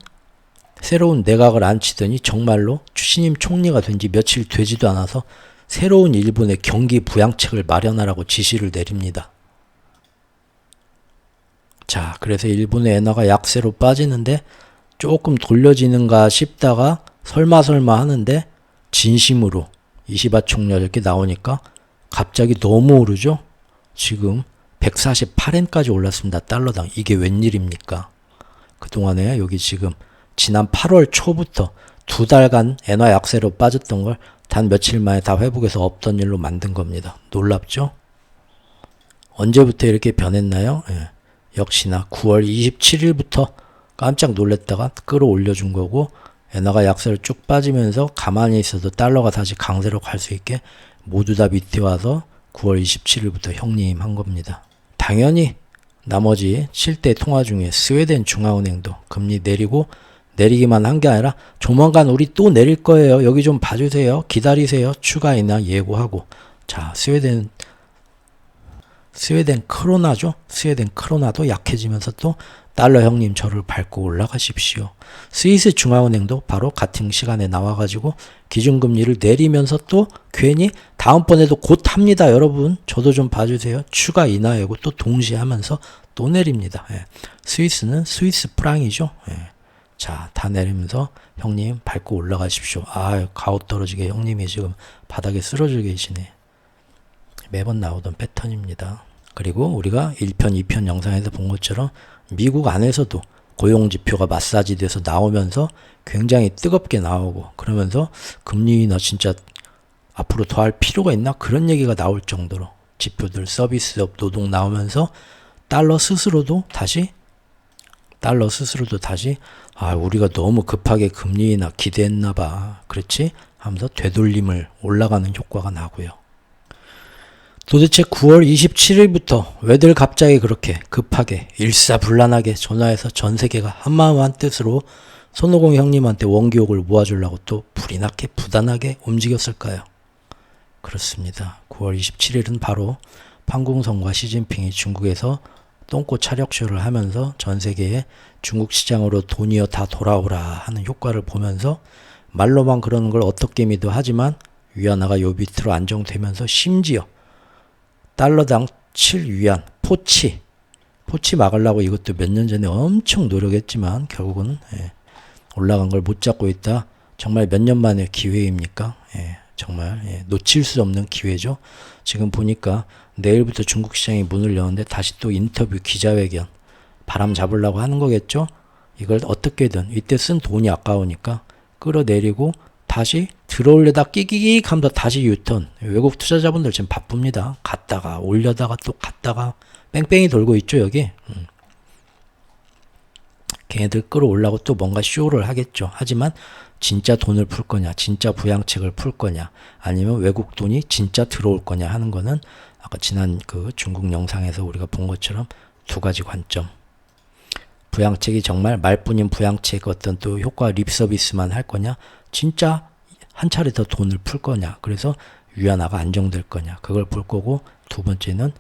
새로운 내각을 앉히더니 정말로 신임 총리가 된 지 며칠 되지도 않아서 새로운 일본의 경기 부양책을 마련하라고 지시를 내립니다. 자, 그래서 일본의 엔화가 약세로 빠지는데 조금 돌려지는가 싶다가 설마 하는데 진심으로 이시바 총리가 이렇게 나오니까 갑자기 너무 오르죠? 지금 148엔까지 올랐습니다. 달러당. 이게 웬일입니까? 그동안에 여기 지금 지난 8월 초부터 2달간 엔화 약세로 빠졌던 걸 단 며칠 만에 다 회복해서 없던 일로 만든 겁니다. 놀랍죠? 언제부터 이렇게 변했나요? 역시나 9월 27일부터 깜짝 놀랬다가 끌어올려준 거고 엔화가 약세로 쭉 빠지면서 가만히 있어도 달러가 다시 강세로 갈 수 있게 모두 다 밑에 와서 9월 27일부터 형님 한 겁니다. 당연히 나머지 7대 통화 중에 스웨덴 중앙은행도 금리 내리기만 한 게 아니라 조만간 우리 또 내릴 거예요. 여기 좀 봐주세요. 기다리세요. 추가 인하 예고하고. 자, 스웨덴 크로나죠. 스웨덴 크로나도 약해지면서 또 달러 형님 저를 밟고 올라가십시오. 스위스 중앙은행도 바로 같은 시간에 나와가지고 기준금리를 내리면서 또 괜히 다음번에도 곧 합니다. 여러분 저도 좀 봐주세요. 추가 인하 예고 또 동시에 하면서 또 내립니다. 예. 스위스는 스위스 프랑이죠. 예. 자, 다 내리면서 형님 밟고 올라가십시오. 아, 가오 떨어지게 형님이 지금 바닥에 쓰러져 계시네. 매번 나오던 패턴입니다. 그리고 우리가 1편, 2편 영상에서 본 것처럼 미국 안에서도 고용지표가 마사지 돼서 나오면서 굉장히 뜨겁게 나오고 그러면서 금리 인하 진짜 앞으로 더 할 필요가 있나? 그런 얘기가 나올 정도로 지표들 서비스업 노동 나오면서 달러 스스로도 다시 아, 우리가 너무 급하게 금리 인하 기대했나 봐. 그렇지? 하면서 되돌림을 올라가는 효과가 나고요. 도대체 9월 27일부터 왜들 갑자기 그렇게 급하게 일사불란하게 전화해서 전 세계가 한마음 한뜻으로 손오공 형님한테 원기옥을 모아주려고 또 불이 나게 부단하게 움직였을까요? 그렇습니다. 9월 27일은 바로 판궁성과 시진핑이 중국에서 똥꼬 차력쇼를 하면서 전 세계에 중국 시장으로 돈이여 다 돌아오라 하는 효과를 보면서 말로만 그러는 걸 어떻게 믿어 하지만 위안화가 요 밑으로 안정되면서 심지어 달러당 7위안 포치 막으려고 이것도 몇 년 전에 엄청 노력했지만 결국은 올라간 걸 못 잡고 있다. 정말 몇 년 만의 기회입니까? 정말 놓칠 수 없는 기회죠. 지금 보니까 내일부터 중국 시장이 문을 여는데 다시 또 인터뷰 기자회견 바람 잡으려고 하는 거겠죠. 이걸 어떻게든 이때 쓴 돈이 아까우니까 끌어내리고 다시 들어올려다 끼기익 하면서 다시 유턴. 외국 투자자분들 지금 바쁩니다. 갔다가 올려다가 또 갔다가 뺑뺑이 돌고 있죠 여기. 걔네들 끌어올라고 또 뭔가 쇼를 하겠죠. 하지만 진짜 돈을 풀 거냐, 진짜 부양책을 풀 거냐, 아니면 외국 돈이 진짜 들어올 거냐 하는 거는 아까 지난 그 중국 영상에서 우리가 본 것처럼 두 가지 관점. 부양책이 정말 말뿐인 부양책 어떤 또 효과 립 서비스만 할 거냐, 진짜 한 차례 더 돈을 풀 거냐, 그래서 위안화가 안정될 거냐, 그걸 볼 거고, 두 번째는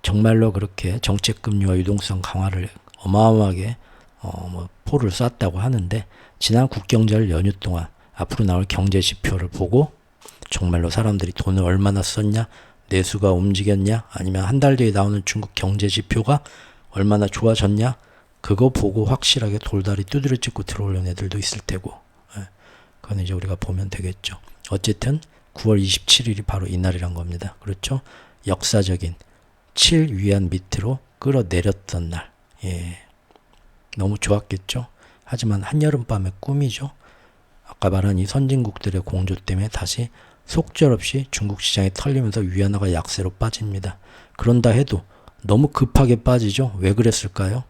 정말로 그렇게 정책금리와 유동성 강화를 어마어마하게 포를 쐈다고 하는데 지난 국경절 연휴 동안 앞으로 나올 경제 지표를 보고 정말로 사람들이 돈을 얼마나 썼냐, 내수가 움직였냐, 아니면 한 달 뒤에 나오는 중국 경제 지표가 얼마나 좋아졌냐, 그거 보고 확실하게 돌다리 두드려 찍고 들어오려는 애들도 있을 테고, 그건 이제 우리가 보면 되겠죠. 어쨌든 9월 27일이 바로 이날이란 겁니다. 그렇죠? 역사적인 7위안 밑으로 끌어내렸던 날. 너무 좋았겠죠? 하지만 한여름밤의 꿈이죠. 아까 말한 이 선진국들의 공조 때문에 다시 속절없이 중국 시장에 털리면서 위안화가 약세로 빠집니다. 그런다 해도 너무 급하게 빠지죠. 왜 그랬을까요?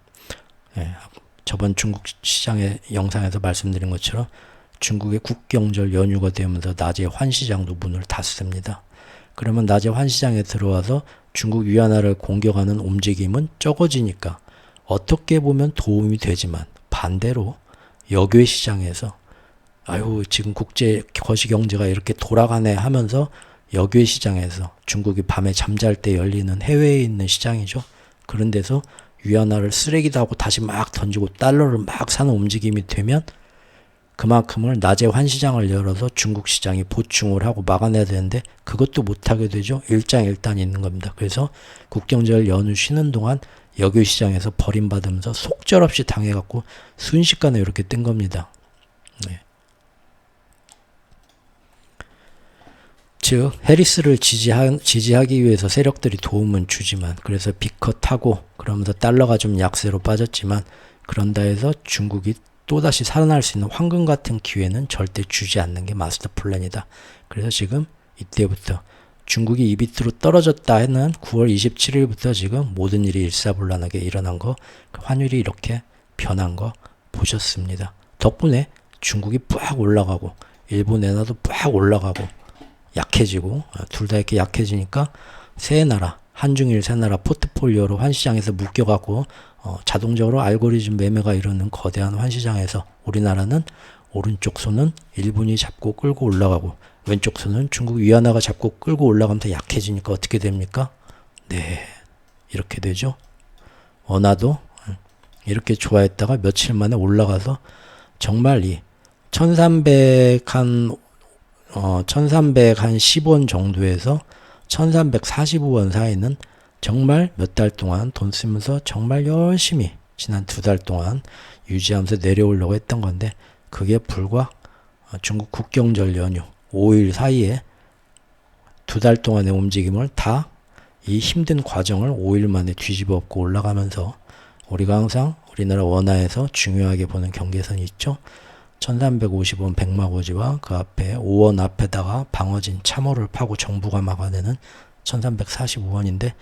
저번 중국 시장의 영상에서 말씀드린 것처럼 중국의 국경절 연휴가 되면서 낮에 환시장도 문을 닫습니다. 그러면 낮에 환시장에 들어와서 중국 위안화를 공격하는 움직임은 적어지니까 어떻게 보면 도움이 되지만 반대로 역외 시장에서 아유 지금 국제 거시경제가 이렇게 돌아가네 하면서 역외 시장에서 중국이 밤에 잠잘 때 열리는 해외에 있는 시장이죠. 그런 데서 위안화를 쓰레기다 하고 다시 막 던지고 달러를 막 사는 움직임이 되면 그만큼을 낮에 환시장을 열어서 중국 시장이 보충을 하고 막아내야 되는데 그것도 못하게 되죠. 일장일단이 있는 겁니다. 그래서 국경절 연휴 쉬는 동안 역외 시장에서 버림받으면서 속절없이 당해갖고 순식간에 이렇게 뜬 겁니다. 즉 해리스를 지지하기 위해서 세력들이 도움은 주지만 그래서 비컷하고 그러면서 달러가 좀 약세로 빠졌지만 그런다 해서 중국이 또다시 살아날 수 있는 황금 같은 기회는 절대 주지 않는 게 마스터 플랜이다. 그래서 지금 이때부터 중국이 이 밑으로 떨어졌다 하는 9월 27일부터 지금 모든 일이 일사불란하게 일어난 거, 환율이 이렇게 변한 거 보셨습니다. 덕분에 중국이 빡 올라가고 일본 엔화도 빡 올라가고 약해지고 둘 다 이렇게 약해지니까 세 나라 한중일 세 나라 포트폴리오로 환시장에서 묶여갖고 자동적으로 알고리즘 매매가 이루는 거대한 환시장에서 우리나라는 오른쪽 손은 일본이 잡고 끌고 올라가고 왼쪽 손은 중국 위안화가 잡고 끌고 올라가면서 약해지니까 어떻게 됩니까? 네, 이렇게 되죠. 원화도 이렇게 좋아했다가 며칠 만에 올라가서 정말 이 1310원 정도에서 1345원 사이는 정말 몇 달 동안 돈 쓰면서 정말 열심히 지난 2달 동안 유지하면서 내려오려고 했던 건데 그게 불과 중국 국경절 연휴 5일 사이에 2달 동안의 움직임을 다 이 힘든 과정을 5일 만에 뒤집어 엎고 올라가면서 우리가 항상 우리나라 원화에서 중요하게 보는 경계선이 있죠. 1350원 백마고지와 그 앞에 5원 앞에다가 방어진 참호를 파고 정부가 막아내는 1345원인데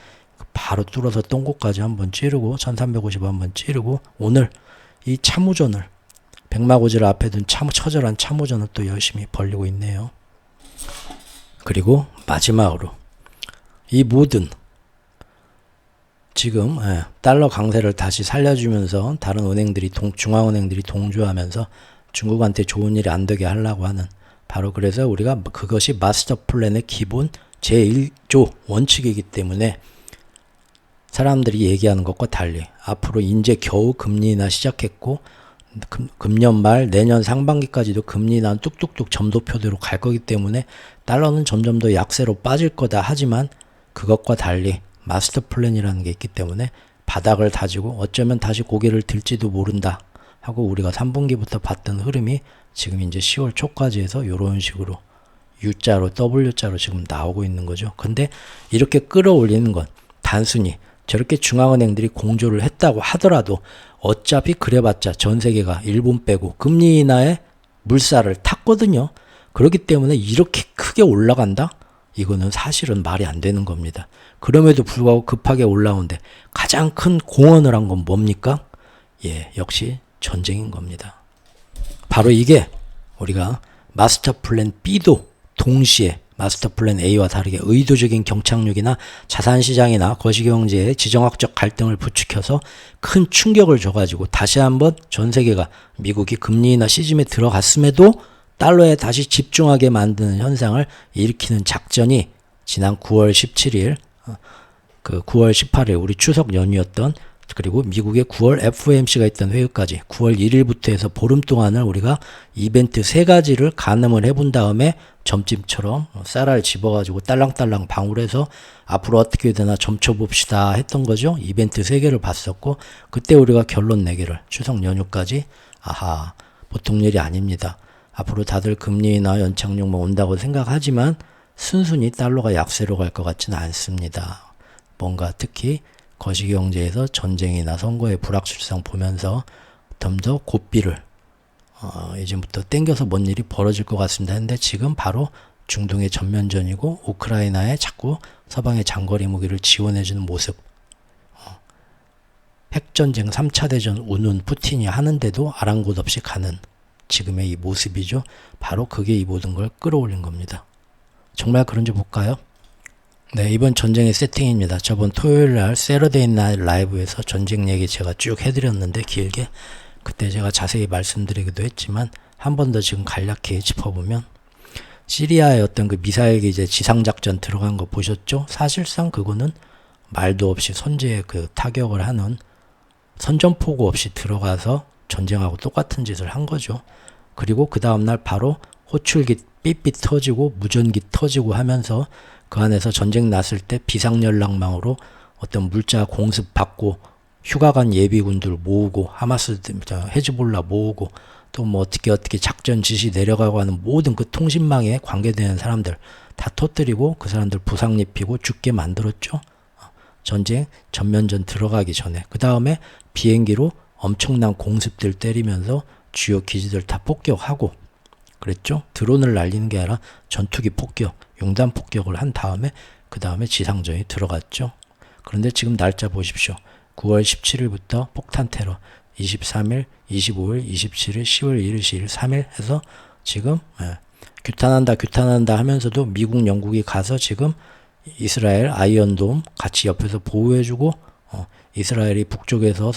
바로 뚫어서 똥꼬까지 한번 찌르고 1350원 한번 찌르고 오늘 이 참호전을 백마고지를 앞에 둔 처절한 참호전을 또 열심히 벌리고 있네요. 그리고 마지막으로 이 모든 지금 달러 강세를 다시 살려주면서 다른 은행들이 중앙은행들이 동조하면서 중국한테 좋은 일이 안 되게 하려고 하는 바로 그래서 우리가 그것이 마스터 플랜의 기본 제1조 원칙이기 때문에 사람들이 얘기하는 것과 달리 앞으로 이제 겨우 금리 인하 시작했고 금년 말 내년 상반기까지도 금리 인하는 뚝뚝뚝 점도표대로 갈 거기 때문에 달러는 점점 더 약세로 빠질 거다 하지만 그것과 달리 마스터 플랜이라는 게 있기 때문에 바닥을 다지고 어쩌면 다시 고개를 들지도 모른다 하고 우리가 3분기부터 봤던 흐름이 지금 이제 10월 초까지 해서 이런 식으로 U자로 W자로 지금 나오고 있는 거죠. 근데 이렇게 끌어올리는 건 단순히 저렇게 중앙은행들이 공조를 했다고 하더라도 어차피 그래봤자 전 세계가 일본 빼고 금리 인하에 물살을 탔거든요. 그렇기 때문에 이렇게 크게 올라간다? 이거는 사실은 말이 안 되는 겁니다. 그럼에도 불구하고 급하게 올라오는데 가장 큰 공헌을 한 건 뭡니까? 역시 전쟁인 겁니다. 바로 이게 우리가 마스터 플랜 B도 동시에 마스터 플랜 A와 다르게 의도적인 경착륙이나 자산시장이나 거시경제의 지정학적 갈등을 부추겨서 큰 충격을 줘가지고 다시 한번 전 세계가 미국이 금리 인하 시즌에 들어갔음에도 달러에 다시 집중하게 만드는 현상을 일으키는 작전이 지난 9월 17일, 9월 18일 우리 추석 연휴였던 그리고 미국의 9월 FOMC가 있던 회의까지 9월 1일부터 해서 보름 동안을 우리가 이벤트 3가지를 가늠을 해본 다음에 점집처럼 쌀알 집어가지고 딸랑딸랑 방울해서 앞으로 어떻게 되나 점쳐봅시다 했던 거죠. 이벤트 3개를 봤었고 그때 우리가 결론 내기를 추석 연휴까지 아하 보통 일이 아닙니다. 앞으로 다들 금리 인하 연착륙 뭐 온다고 생각하지만 순순히 달러가 약세로 갈 것 같지는 않습니다. 뭔가 특히 거시경제에서 전쟁이나 선거의 불확실성 보면서 좀 더 고삐를 이제부터 땡겨서 뭔 일이 벌어질 것 같습니다. 근데 지금 바로 중동의 전면전이고 우크라이나에 자꾸 서방의 장거리 무기를 지원해주는 모습 핵전쟁 3차 대전 우는 푸틴이 하는데도 아랑곳 없이 가는 지금의 이 모습이죠. 바로 그게 이 모든 걸 끌어올린 겁니다. 정말 그런지 볼까요? 네, 이번 전쟁의 세팅입니다. 저번 토요일날 세러데이 나잇 라이브에서 전쟁 얘기 제가 쭉 해드렸는데 길게 그때 제가 자세히 말씀드리기도 했지만 한 번 더 지금 간략히 짚어보면 시리아의 어떤 그 미사일 기제 지상작전 들어간 거 보셨죠? 사실상 그거는 말도 없이 선제의 그 타격을 하는 선전포고 없이 들어가서 전쟁하고 똑같은 짓을 한 거죠. 그리고 그 다음날 바로 호출기 삐삐 터지고 무전기 터지고 하면서 그 안에서 전쟁 났을 때 비상연락망으로 어떤 물자 공습 받고 휴가 간 예비군들 모으고 하마스 헤즈볼라 모으고 또 뭐 어떻게 작전 지시 내려가고 하는 모든 그 통신망에 관계되는 사람들 다 터뜨리고 그 사람들 부상 입히고 죽게 만들었죠. 전쟁 전면전 들어가기 전에 그 다음에 비행기로 엄청난 공습들 때리면서 주요 기지들 다 폭격하고 그랬죠. 드론을 날리는 게 아니라 전투기 폭격, 용단 폭격을 한 다음에 그 다음에 지상전이 들어갔죠. 그런데 지금 날짜 보십시오. 9월 17일부터 폭탄 테러 23일, 25일, 27일, 10월 1일, 10일, 3일 해서 지금 규탄한다 하면서도 미국, 영국이 가서 지금 이스라엘 아이언돔 같이 옆에서 보호해주고 이스라엘이 북쪽에서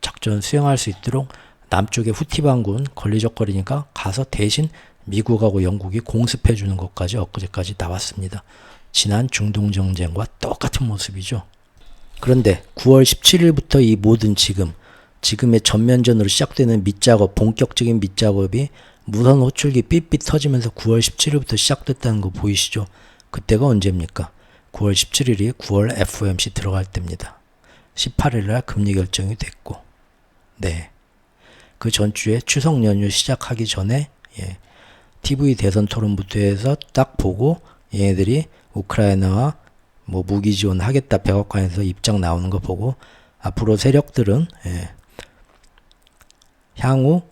작전 수행할 수 있도록 남쪽에 후티 반군 걸리적거리니까 가서 대신 미국하고 영국이 공습해주는 것까지 엊그제까지 나왔습니다. 지난 중동 정쟁과 똑같은 모습이죠. 그런데 9월 17일부터 이 모든 지금의 전면전으로 시작되는 밑작업, 본격적인 밑작업이 무선 호출기 삐삐 터지면서 9월 17일부터 시작됐다는 거 보이시죠? 그때가 언제입니까? 9월 17일이 9월 FOMC 들어갈 때입니다. 18일날 금리 결정이 됐고, 네. 그 전주에 추석 연휴 시작하기 전에 TV 대선 토론부터 해서 딱 보고 얘네들이 우크라이나와 뭐 무기 지원하겠다 백악관에서 입장 나오는 거 보고 앞으로 세력들은 향후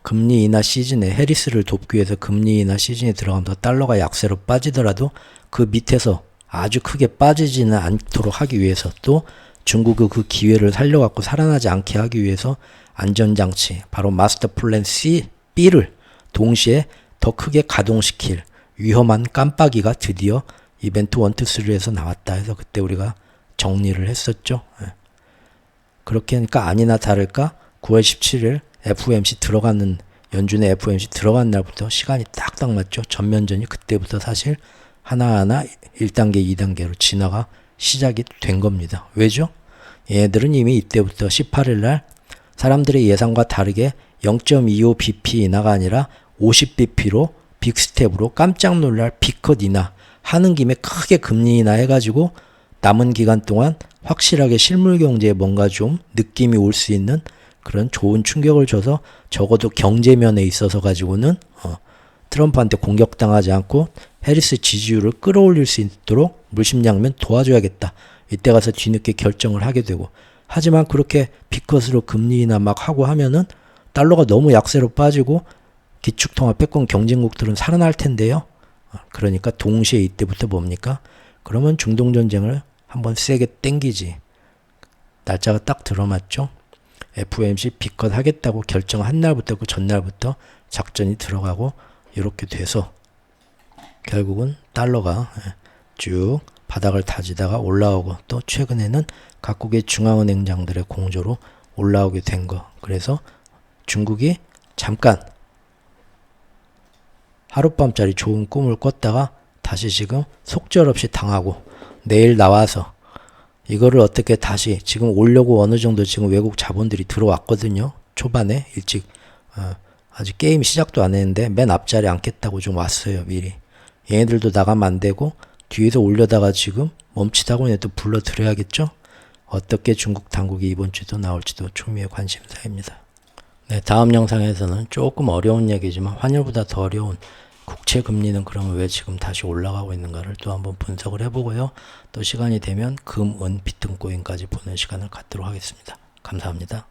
금리 인하 시즌에 해리스를 돕기 위해서 금리 인하 시즌에 들어가면서 달러가 약세로 빠지더라도 그 밑에서 아주 크게 빠지지는 않도록 하기 위해서 또 중국의 그 기회를 살려갖고 살아나지 않게 하기 위해서 안전장치 바로 마스터 플랜 C, B를 동시에 더 크게 가동시킬 위험한 깜빡이가 드디어 이벤트 1, 2, 3에서 나왔다 해서 그때 우리가 정리를 했었죠. 그렇게 하니까 아니나 다를까 9월 17일 FOMC 들어가는 연준의 FOMC 들어간 날부터 시간이 딱딱 맞죠. 전면전이 그때부터 사실 하나하나 1단계, 2단계로 진화가 시작이 된 겁니다. 왜죠? 얘들은 이미 이때부터 18일 날 사람들의 예상과 다르게 0.25bp 인하가 아니라 50bp로 빅스텝으로 깜짝 놀랄 빅컷 인하 하는 김에 크게 금리 인하 해가지고 남은 기간 동안 확실하게 실물 경제에 뭔가 좀 느낌이 올 수 있는 그런 좋은 충격을 줘서 적어도 경제면에 있어서 가지고는 트럼프한테 공격당하지 않고 해리스 지지율을 끌어올릴 수 있도록 물심양면 도와줘야겠다. 이때 가서 뒤늦게 결정을 하게 되고 하지만 그렇게 빅컷으로 금리 인하 막 하고 하면은 달러가 너무 약세로 빠지고 기축통화 패권 경쟁국들은 살아날 텐데요. 그러니까 동시에 이때부터 뭡니까? 그러면 중동전쟁을 한번 세게 땡기지. 날짜가 딱 들어맞죠? FOMC 빅컷 하겠다고 결정한 날부터 그 전날부터 작전이 들어가고 이렇게 돼서 결국은 달러가 쭉 바닥을 다지다가 올라오고 또 최근에는 각국의 중앙은행장들의 공조로 올라오게 된 거. 그래서 중국이 잠깐 하룻밤짜리 좋은 꿈을 꿨다가 다시 지금 속절없이 당하고 내일 나와서 이거를 어떻게 다시 지금 오려고 어느 정도 지금 외국 자본들이 들어왔거든요. 초반에 일찍 아직 게임 시작도 안 했는데 맨 앞자리에 앉겠다고 좀 왔어요. 미리. 얘네들도 나가면 안 되고 뒤에서 올려다가 지금 멈칫하고 얘네 또 불러들여야겠죠. 어떻게 중국 당국이 이번 주도 나올지도 초미의 관심사입니다. 네, 다음 영상에서는 조금 어려운 얘기지만 환율보다 더 어려운 국채 금리는 그러면 왜 지금 다시 올라가고 있는가를 또 한번 분석을 해보고요. 또 시간이 되면 금, 은, 비트코인까지 보는 시간을 갖도록 하겠습니다. 감사합니다.